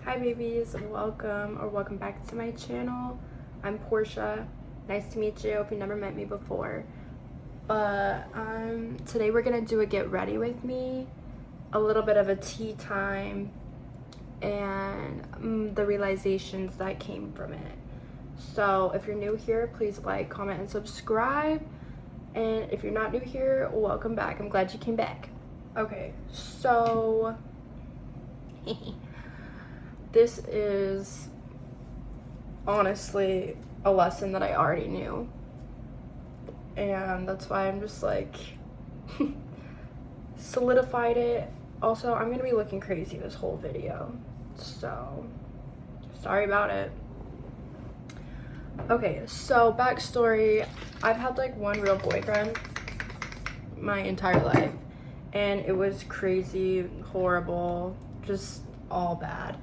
Hi babies, welcome back to my channel. I'm Portia. Nice to meet you if you never met me before. But today we're gonna do a get ready with me, a little bit of a tea time, and the realizations that came from it. So if you're new here, please like, comment, and subscribe. And if you're not new here, welcome back. I'm glad you came back. Okay, so this is honestly a lesson that I already knew. And that's why I'm just like solidified it. Also, I'm gonna be looking crazy this whole video, so sorry about it. Okay, so backstory, I've had like one real boyfriend my entire life, and it was crazy, horrible, just all bad.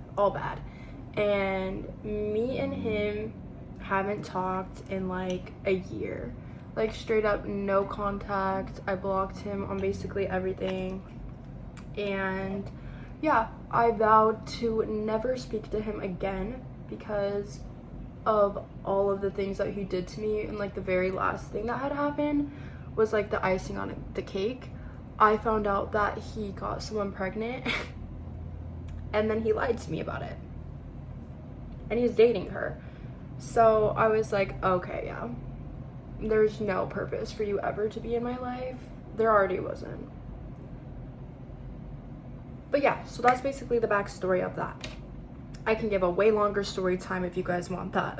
And me and him haven't talked in like a year, like straight up no contact. I blocked him on basically everything, and yeah, I vowed to never speak to him again because of all of the things that he did to me. And like the very last thing that had happened was like the icing on the cake. I found out that he got someone pregnant and then he lied to me about it, and he's dating her. So I was like, okay, yeah, there's no purpose for you ever to be in my life. There already wasn't. But yeah, so that's basically the backstory of that. I can give a way longer story time if you guys want that.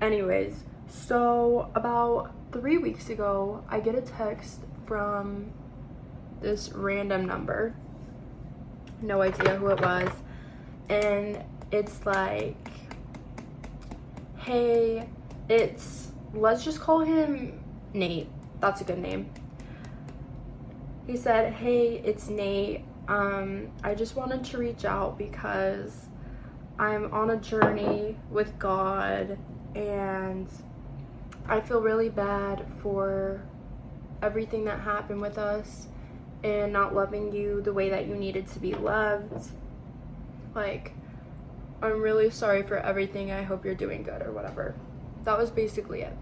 Anyways, so about 3 weeks ago, I get a text from this random number. No idea who it was. And it's like, hey, let's just call him Nate. That's a good name. He said, hey, it's Nate. I just wanted to reach out because I'm on a journey with God and I feel really bad for everything that happened with us and not loving you the way that you needed to be loved. Like, I'm really sorry for everything. I hope you're doing good or whatever. That was basically it.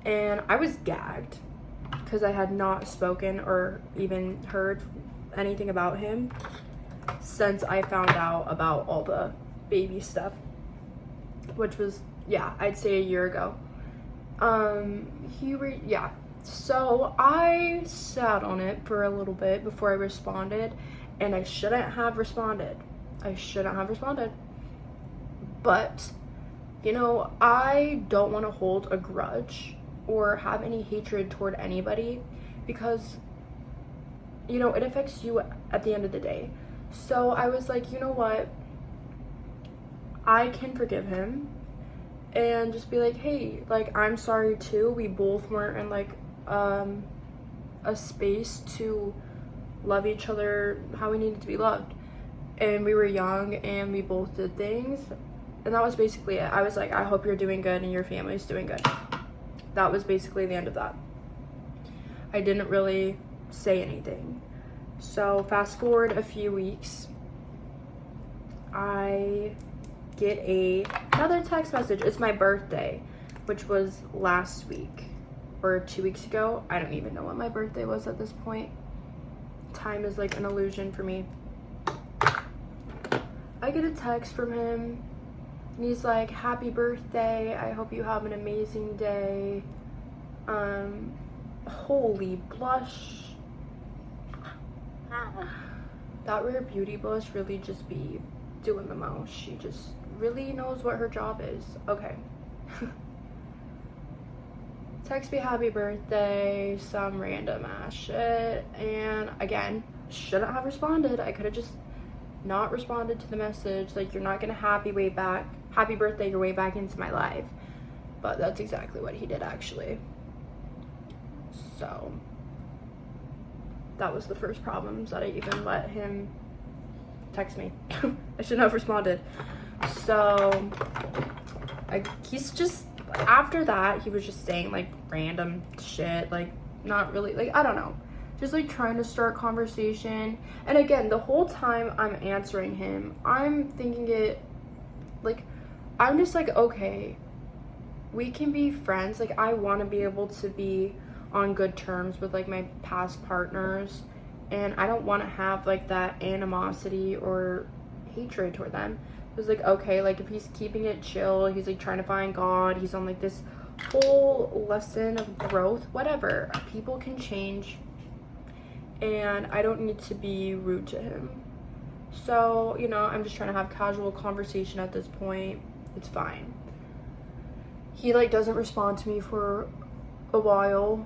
And I was gagged because I had not spoken or even heard anything about him since I found out about all the baby stuff, which was, yeah, I'd say a year ago. So I sat on it for a little bit before I responded, and I shouldn't have responded. But, you know, I don't want to hold a grudge or have any hatred toward anybody because, you know, it affects you at the end of the day. So I was like, you know what? I can forgive him and just be like, hey, like, I'm sorry too. We both weren't in like a space to love each other how we needed to be loved. And we were young and we both did things. And that was basically it. I was like, I hope you're doing good and your family's doing good. That was basically the end of that. I didn't really say anything. So fast forward a few weeks, I get another text message. It's my birthday, which was last week or 2 weeks ago. I don't even know what my birthday was at this point. Time is like an illusion for me. I get a text from him and he's like, happy birthday, I hope you have an amazing day. Holy blush. That rare beauty blush really just be doing the most. She just really knows what her job is. Okay. Text me happy birthday, some random ass shit. And again, shouldn't have responded. I could have just not responded to the message. Like, you're not gonna happy birthday your way back into my life. But that's exactly what he did, actually. So that was the first problems, that I even let him text me. I shouldn't have responded. So he's just, after that, he was just saying like random shit, like not really, like, I don't know. just like trying to start conversation. And again, the whole time I'm answering him, I'm thinking it like, I'm just like, okay, we can be friends. Like, I want to be able to be on good terms with like my past partners, and I don't want to have like that animosity or hatred toward them. It was like, okay, like if he's keeping it chill, he's like trying to find God, he's on like this whole lesson of growth, whatever, people can change, and I don't need to be rude to him. So, you know, I'm just trying to have casual conversation at this point. It's fine. He like doesn't respond to me for a while,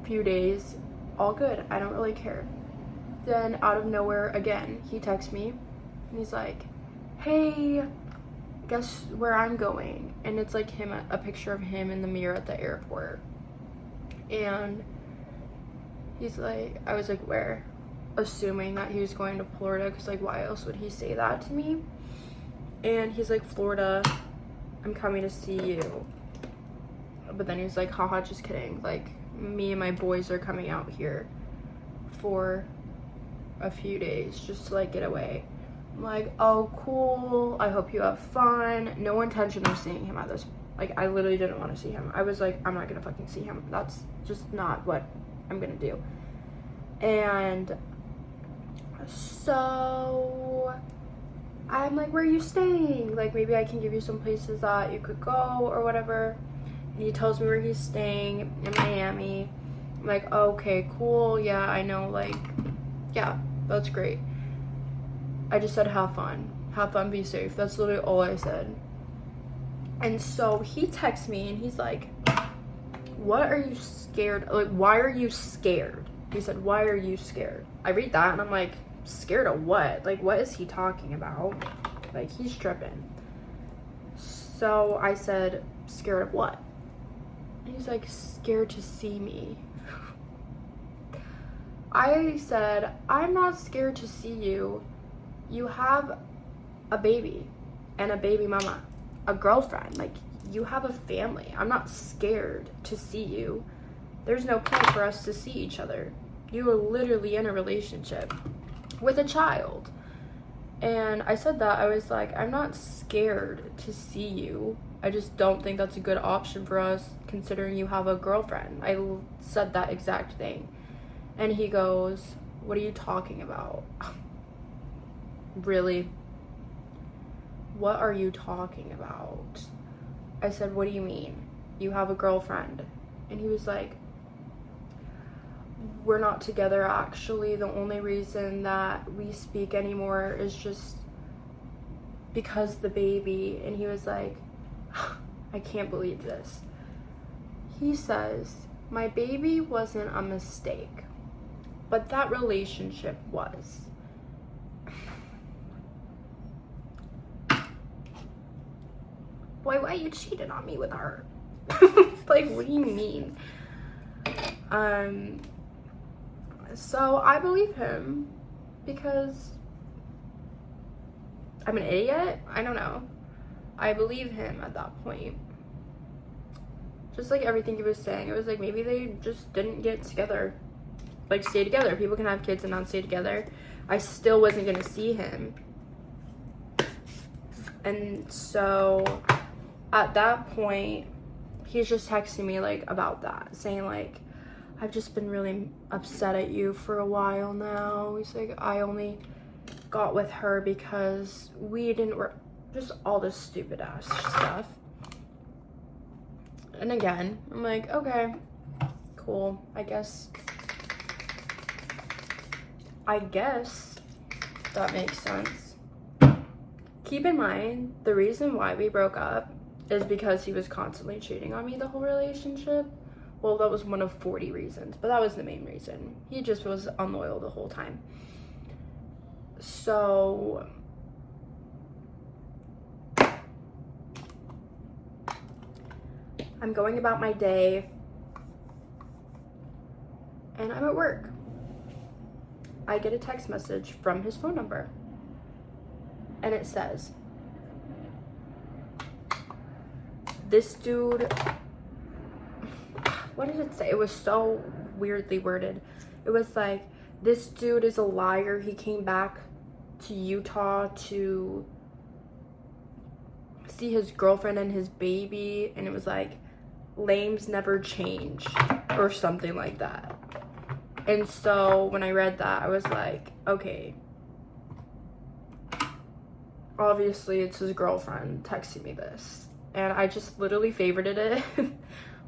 few days, all good, I don't really care. Then out of nowhere again, he texts me and he's like, hey, guess where I'm going? And it's like him, a picture of him in the mirror at the airport. And he's like, I was like, where? Assuming that he was going to Florida, because like why else would he say that to me? And he's like, Florida, I'm coming to see you. But then he's like, haha, just kidding, like me and my boys are coming out here for a few days just to like get away. I'm like, oh cool, I hope you have fun. No intention of seeing him at this, like I literally didn't want to see him. I was like, I'm not gonna fucking see him, that's just not what I'm gonna do. And so I'm like, where are you staying? Like maybe I can give you some places that you could go or whatever. And he tells me where he's staying in Miami. I'm like, okay, cool, yeah, I know, like, yeah, that's great. I just said have fun, be safe. That's literally all I said. And so he texts me and he's like, what are you scared, like why are you scared? He said, why are you scared? I read that and I'm like, scared of what? Like what is he talking about? Like he's tripping. So I said, scared of what? And he's like, scared to see me. I said, I'm not scared to see you. You have a baby and a baby mama, a girlfriend, like you have a family. I'm not scared to see you. There's no point for us to see each other. You are literally in a relationship with a child. And I said that, I was like, I'm not scared to see you. I just don't think that's a good option for us considering you have a girlfriend. I said that exact thing. And he goes, what are you talking about? Really? What are you talking about? I said, what do you mean? You have a girlfriend? And he was like, we're not together actually. The only reason that we speak anymore is just because the baby. And he was like, I can't believe this. He says, my baby wasn't a mistake, but that relationship was. Boy, why you cheated on me with her? Like, what do you mean? So I believe him because I'm an idiot? I don't know. I believe him at that point. Just like everything he was saying, it was like maybe they just didn't get together. Like, stay together. People can have kids and not stay together. I still wasn't gonna see him. And so at that point, he's just texting me like about that, saying like, I've just been really upset at you for a while now. He's like, I only got with her because we didn't work, just all this stupid ass stuff. And again, I'm like, okay, cool, I guess that makes sense. Keep in mind, the reason why we broke up is because he was constantly cheating on me the whole relationship. Well, that was one of 40 reasons, but that was the main reason. He just was unloyal the whole time. So I'm going about my day and I'm at work. I get a text message from his phone number and it says, this dude, what did it say? It was so weirdly worded. It was like, this dude is a liar. He came back to Utah to see his girlfriend and his baby, and it was like, lames never change or something like that. And so when I read that, I was like, okay, obviously it's his girlfriend texting me this. And I just literally favorited it,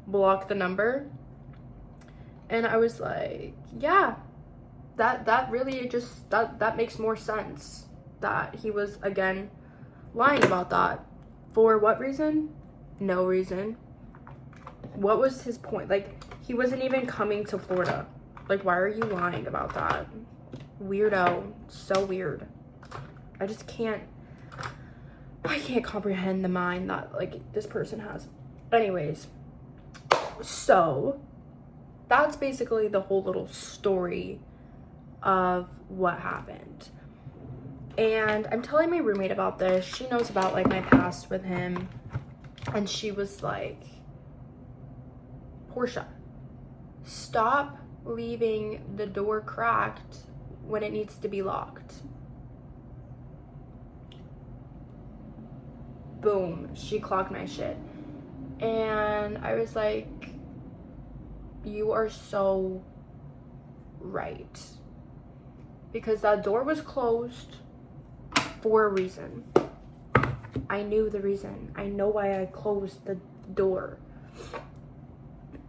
blocked the number, and I was like, yeah, that really just, that makes more sense, that he was again lying about that. For what reason? No reason. What was his point? Like, he wasn't even coming to Florida. Like, why are you lying about that? Weirdo. So weird. I just can't, I can't comprehend the mind that, like, this person has. Anyways, so that's basically the whole little story of what happened. And I'm telling my roommate about this. She knows about, like, my past with him. And she was like, Portia, stop leaving the door cracked when it needs to be locked. Boom, she clocked my shit. And I was like, you are so right. Because that door was closed for a reason. I knew the reason. I know why I closed the door.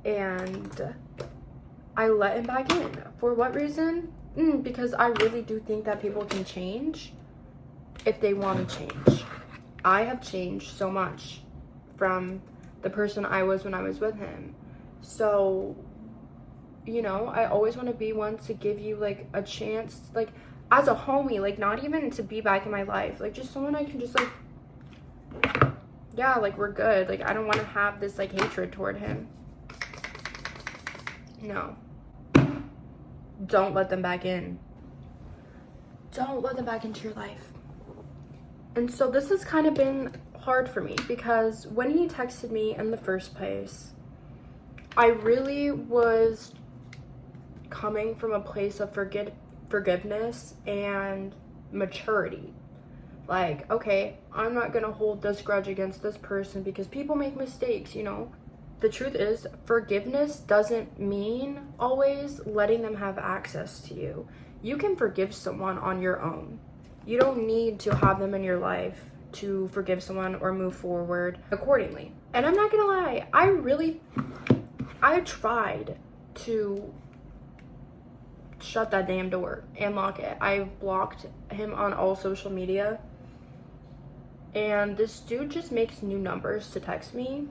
And I let him back in. For what reason? Because I really do think that people can change if they want to change. I have changed so much from the person I was when I was with him. So, you know, I always want to be one to give you, like, a chance, like, as a homie, like, not even to be back in my life. Like, just someone I can just, like, yeah, like, we're good. Like, I don't want to have this, like, hatred toward him. No. Don't let them back in. Don't let them back into your life. And so this has kind of been hard for me, because when he texted me in the first place, I really was coming from a place of forgiveness and maturity. Like, okay, I'm not gonna hold this grudge against this person because people make mistakes, you know? The truth is, forgiveness doesn't mean always letting them have access to you. You can forgive someone on your own. You don't need to have them in your life to forgive someone or move forward accordingly. And I'm not gonna lie, I tried to shut that damn door and lock it. I blocked him on all social media. And this dude just makes new numbers to text me.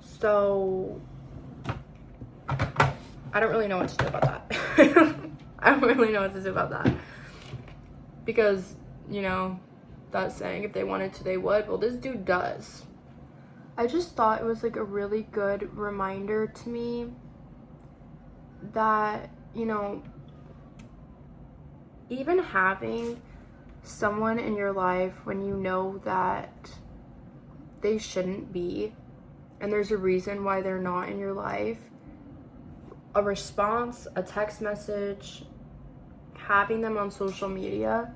So I don't really know what to do about that. I don't really know what to do about that. Because, you know, that saying, if they wanted to, they would. Well, this dude does. I just thought it was, like, a really good reminder to me that, you know, even having someone in your life when you know that they shouldn't be, and there's a reason why they're not in your life, a response, a text message, having them on social media,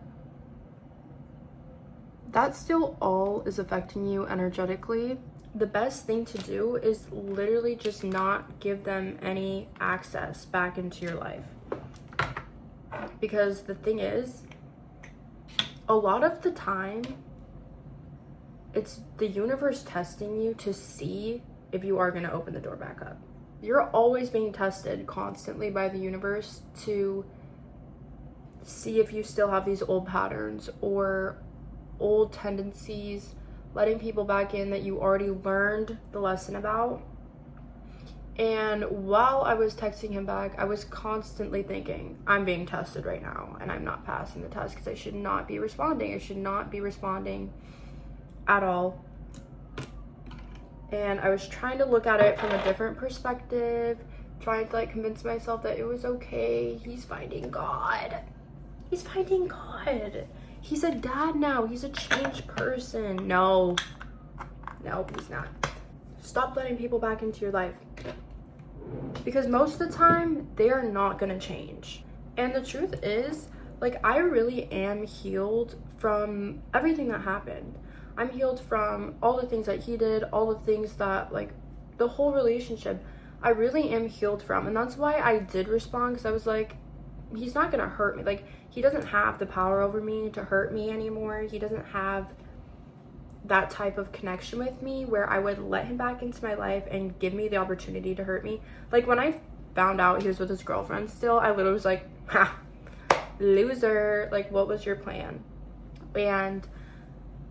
that still all is affecting you energetically. The best thing to do is literally just not give them any access back into your life. Because the thing is, a lot of the time, it's the universe testing you to see if you are going to open the door back up. You're always being tested constantly by the universe to see if you still have these old patterns or old tendencies, letting people back in that you already learned the lesson about. And while I was texting him back, I was constantly thinking, I'm being tested right now and I'm not passing the test because I should not be responding. I should not be responding at all. And I was trying to look at it from a different perspective, trying to, like, convince myself that it was okay. He's finding God. He's finding God. He's a dad now. He's a changed person. No, he's not. Stop letting people back into your life. because most of the time they are not gonna change. And the truth is, like, I really am healed from everything that happened. I'm healed from all the things that he did, all the things that, like, the whole relationship, I really am healed from. And that's why I did respond, because I was like, he's not gonna hurt me. Like, he doesn't have the power over me to hurt me anymore. He doesn't have that type of connection with me where I would let him back into my life and give me the opportunity to hurt me. Like, when I found out he was with his girlfriend still, I literally was like, ha, loser. Like, what was your plan? And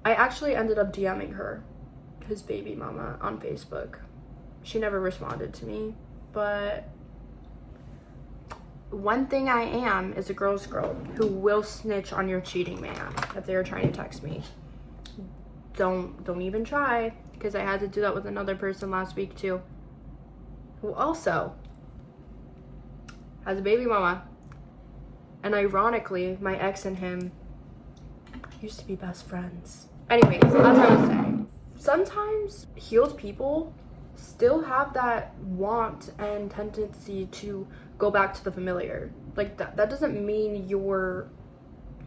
I actually ended up DMing her, his baby mama, on Facebook. She never responded to me, but one thing I am is a girl's girl who will snitch on your cheating man if they're trying to text me. Don't even try, because I had to do that with another person last week too, who also has a baby mama. And ironically, my ex and him used to be best friends. Anyways, as I was saying, sometimes healed people still have that want and tendency to go back to the familiar. Like, that doesn't mean you're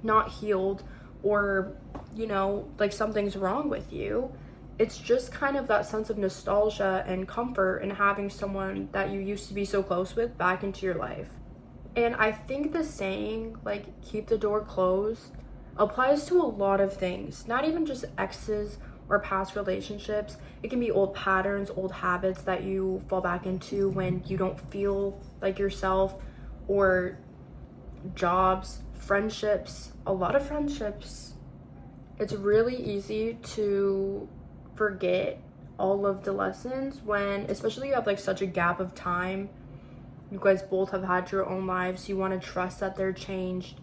not healed or, you know, like something's wrong with you. It's just kind of that sense of nostalgia and comfort in having someone that you used to be so close with back into your life. And I think the saying, like, keep the door closed, applies to a lot of things, not even just exes or past relationships. It can be old patterns, old habits that you fall back into when you don't feel like yourself, or jobs, friendships. A lot of friendships, it's really easy to forget all of the lessons when, especially, you have like such a gap of time. You guys both have had your own lives. You want to trust that they're changed.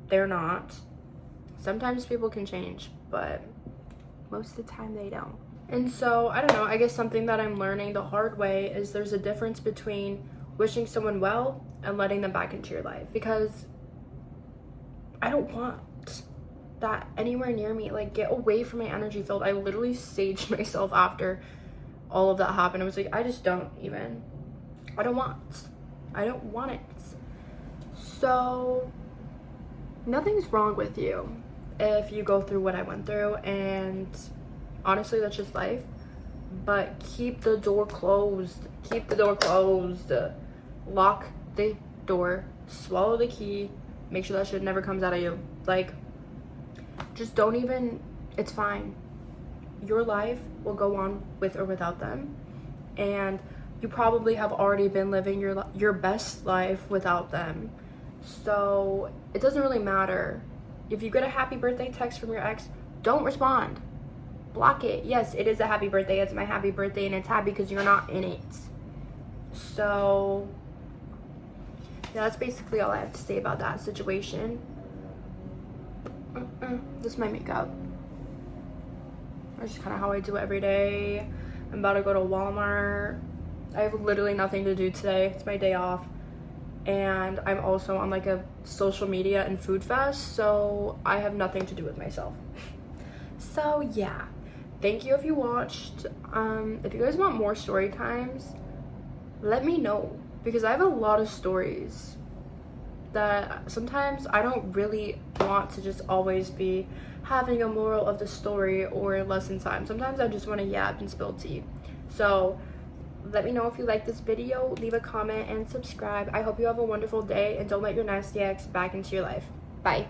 They're not. Sometimes people can change, but most of the time they don't. And so, I don't know, I guess something that I'm learning the hard way is there's a difference between wishing someone well and letting them back into your life, because I don't want that anywhere near me. Like, get away from my energy field. I literally saged myself after all of that happened. I was like, I just don't even. I don't want it. So, nothing's wrong with you if you go through what I went through, and honestly, that's just life. But keep the door closed. Keep the door closed. Lock the door. Swallow the key. Make sure that shit never comes out of you. Like, just don't even, it's fine. Your life will go on with or without them. And you probably have already been living your best life without them. So it doesn't really matter. If you get a happy birthday text from your ex, don't respond. Block it. Yes, it is a happy birthday. It's my happy birthday, and it's happy because you're not in it. So yeah, that's basically all I have to say about that situation. This is my makeup. That's just kind of how I do it every day. I'm about to go to Walmart. I have literally nothing to do today. It's my day off. And I'm also on like a social media and food fest, so I have nothing to do with myself. So yeah, thank you if you watched. If you guys want more story times, let me know, because I have a lot of stories that sometimes I don't really want to just always be having a moral of the story or lesson time. Sometimes I just want to yap and spill tea. So let me know if you like this video, leave a comment and subscribe. I hope you have a wonderful day, and don't let your nasty ex back into your life. Bye.